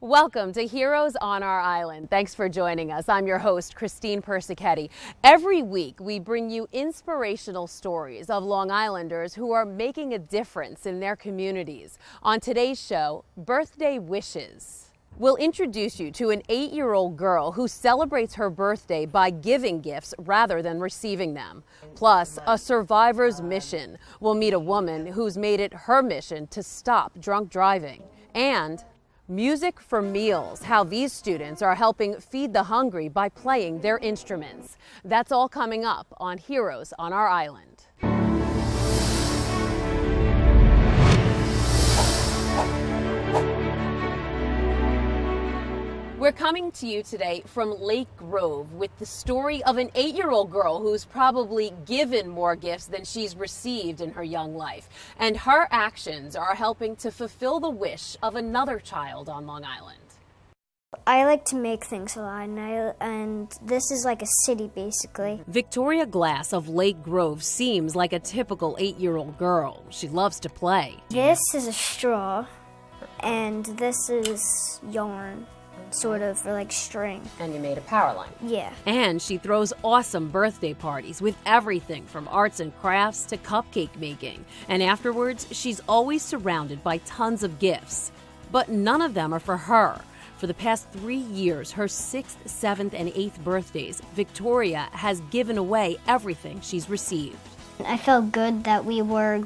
Welcome to Heroes on Our Island. Thanks for joining us. I'm your host, Christine Persichetti. Every week, we bring you inspirational stories of Long Islanders who are making a difference in their communities. On today's show, Birthday Wishes. We'll introduce you to an 8-year-old girl who celebrates her birthday by giving gifts rather than receiving them. Plus, a survivor's mission. We'll meet a woman who's made it her mission to stop drunk driving. And Music for Meals, how these students are helping feed the hungry by playing their instruments. That's all coming up on Heroes on Our Island. We're coming to you today from Lake Grove with the story of an 8-year-old girl who's probably given more gifts than she's received in her young life. And her actions are helping to fulfill the wish of another child on Long Island. I like to make things a lot, and this is like a city, basically. Victoria Glass of Lake Grove seems like a typical 8-year-old girl. She loves to play. This is a straw, and this is yarn. Sort of, or like string. And you made a power line. Yeah. And she throws awesome birthday parties with everything from arts and crafts to cupcake making. And afterwards, she's always surrounded by tons of gifts. But none of them are for her. For the past 3 years, her 6th, 7th, and 8th birthdays, Victoria has given away everything she's received. I felt good that we were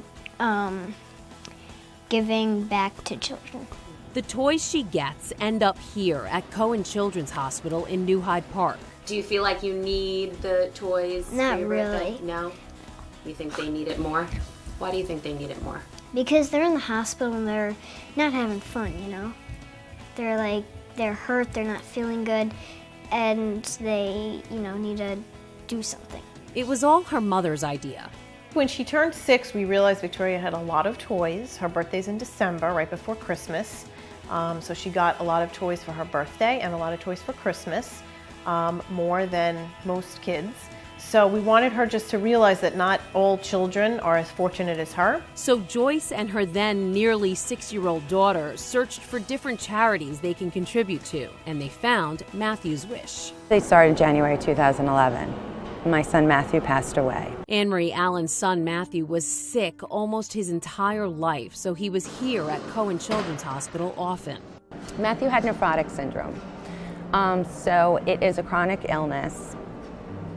giving back to children. The toys she gets end up here at Cohen Children's Hospital in New Hyde Park. Do you feel like you need the toys? Not for your really. birthday? No? You think they need it more? Why do you think they need it more? Because they're in the hospital and they're not having fun, you know? They're hurt, they're not feeling good, and they, need to do something. It was all her mother's idea. When she turned 6, we realized Victoria had a lot of toys. Her birthday's in December, right before Christmas. So she got a lot of toys for her birthday and a lot of toys for Christmas, more than most kids. So we wanted her just to realize that not all children are as fortunate as her. So Joyce and her then nearly 6-year-old daughter searched for different charities they can contribute to, and they found Matthew's Wish. They started January 2011. My son Matthew passed away. Anne Marie Allen's son Matthew was sick almost his entire life, so he was here at Cohen Children's Hospital often. Matthew had nephrotic syndrome. So it is a chronic illness,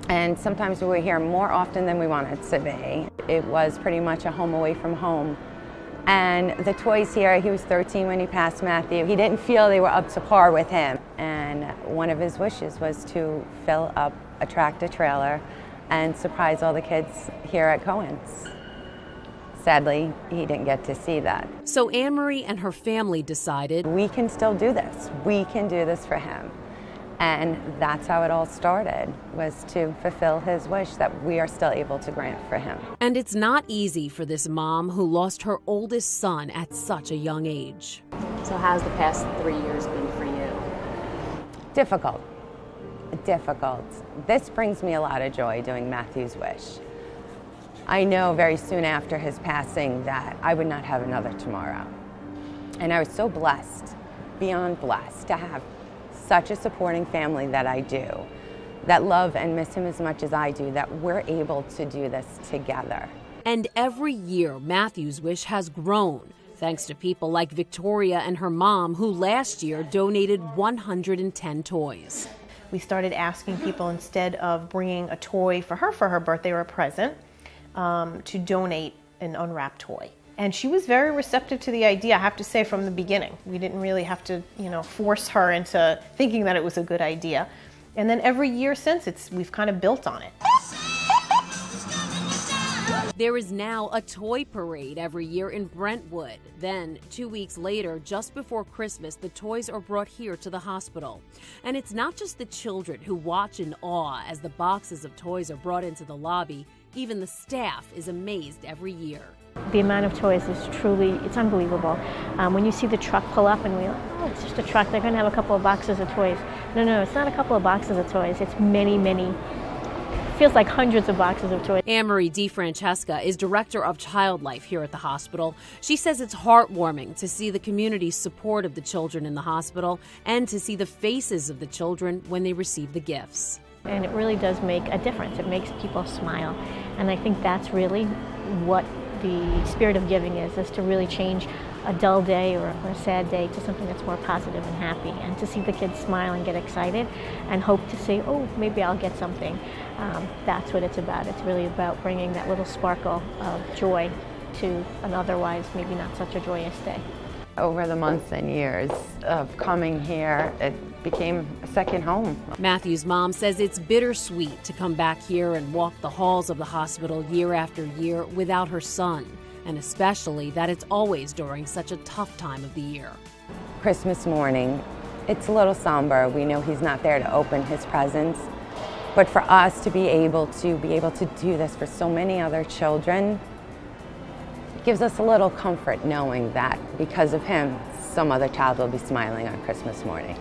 and sometimes we were here more often than we wanted to be. It was pretty much a home away from home. And the toys here, he was 13 when he passed Matthew. He didn't feel they were up to par with him. And one of his wishes was to fill up a tractor-trailer and surprise all the kids here at Cohen's. Sadly, he didn't get to see that. So Anne Marie and her family decided, we can still do this. We can do this for him. And that's how it all started, was to fulfill his wish that we are still able to grant for him. And it's not easy for this mom who lost her oldest son at such a young age. So how's the past 3 years been for you? Difficult. This brings me a lot of joy, doing Matthew's Wish. I know very soon after his passing that I would not have another tomorrow. And I was so blessed, beyond blessed, to have such a supporting family that I do, that love and miss him as much as I do, that we're able to do this together. And every year, Matthew's Wish has grown, thanks to people like Victoria and her mom, who last year donated 110 toys. We started asking people, instead of bringing a toy for her birthday or a present, to donate an unwrapped toy. And she was very receptive to the idea, I have to say, from the beginning. We didn't really have to, force her into thinking that it was a good idea. And then every year since, we've kind of built on it. There is now a toy parade every year in Brentwood. Then, 2 weeks later, just before Christmas, the toys are brought here to the hospital. And it's not just the children who watch in awe as the boxes of toys are brought into the lobby. Even the staff is amazed every year. The amount of toys is it's unbelievable. When you see the truck pull up and it's just a truck, they're going to have a couple of boxes of toys. No, it's not a couple of boxes of toys. It's many, many feels like hundreds of boxes of toys. Anne-Marie DeFrancesca is Director of Child Life here at the hospital. She says it's heartwarming to see the community's support of the children in the hospital and to see the faces of the children when they receive the gifts. And it really does make a difference. It makes people smile. And I think that's really what the spirit of giving is to really change a dull day or a sad day to something that's more positive and happy. And to see the kids smile and get excited and hope to say, oh, maybe I'll get something. That's what it's about. It's really about bringing that little sparkle of joy to an otherwise maybe not such a joyous day. Over the months and years of coming here, it became a second home. Matthew's mom says it's bittersweet to come back here and walk the halls of the hospital year after year without her son, and especially that it's always during such a tough time of the year. Christmas morning, it's a little somber. We know he's not there to open his presents, but for us to be able to do this for so many other children, it gives us a little comfort knowing that because of him, some other child will be smiling on Christmas morning.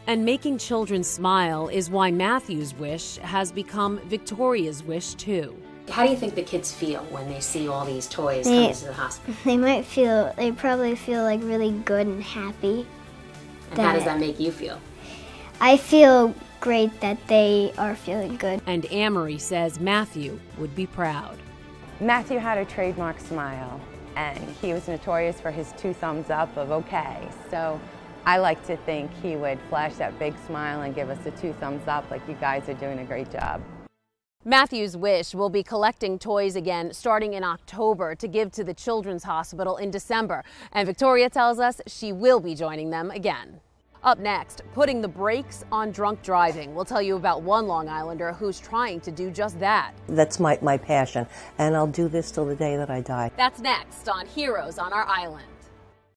And making children smile is why Matthew's wish has become Victoria's wish too. How do you think the kids feel when they see all these toys coming to the hospital? They probably feel like really good and happy. And how does that make you feel? I feel great that they are feeling good. And Anne-Marie says Matthew would be proud. Matthew had a trademark smile, and he was notorious for his 2 thumbs up of okay. So I like to think he would flash that big smile and give us a 2 thumbs up like you guys are doing a great job. Matthew's Wish will be collecting toys again starting in October to give to the Children's Hospital in December. And Victoria tells us she will be joining them again. Up next, putting the brakes on drunk driving. We'll tell you about one Long Islander who's trying to do just that. That's my passion, and I'll do this till the day that I die. That's next on Heroes on Our Island.